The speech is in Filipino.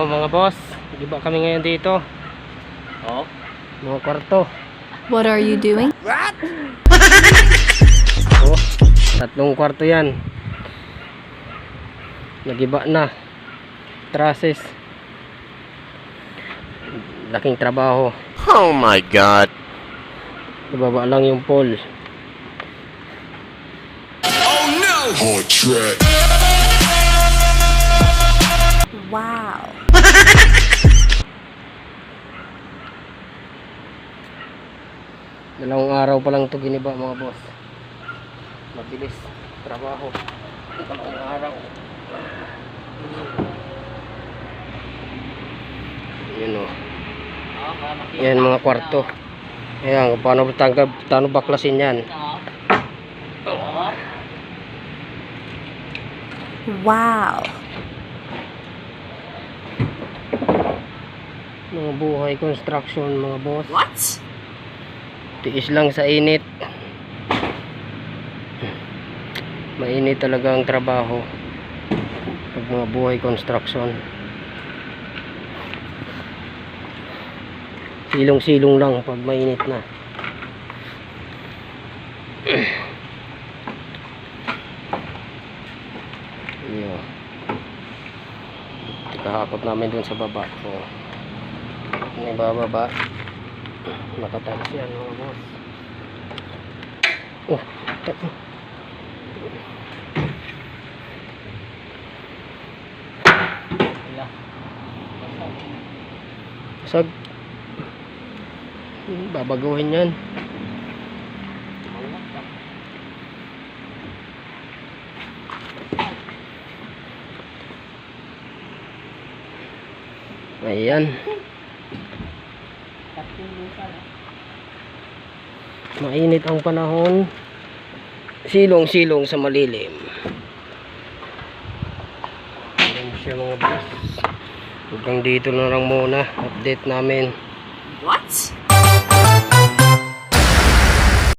mga boss, di ba kami ngayon dito? Oh? Mga kwarto. What are you doing? Oh, 3 kwarto yan. Nagiba na. Trusses. Laking trabaho. Oh my God. Ibaba lang yung pole. Oh no! On track. Wow. Dalawang araw pa lang ito giniba mga boss. Mabilis trabaho. Dalawang araw. Yan o. Yan mga kwarto. Ayan, paano baklasin yan? Wow. Mga buhay construction mga boss. What? Tiis lang sa init. Mainit talaga ang trabaho pag mga buhay construction. Silong-silong lang pag mainit na. Ayan. Ikahakot namin dun sa baba. So, may bababa. Nakatalis yan mga boss. Oh, basag. Babaguhin yan. Ayan. Mainit ang panahon. Silong-silong sa malilim. Ayan siya mga boss. Hanggang dito na lang muna. Update namin. What?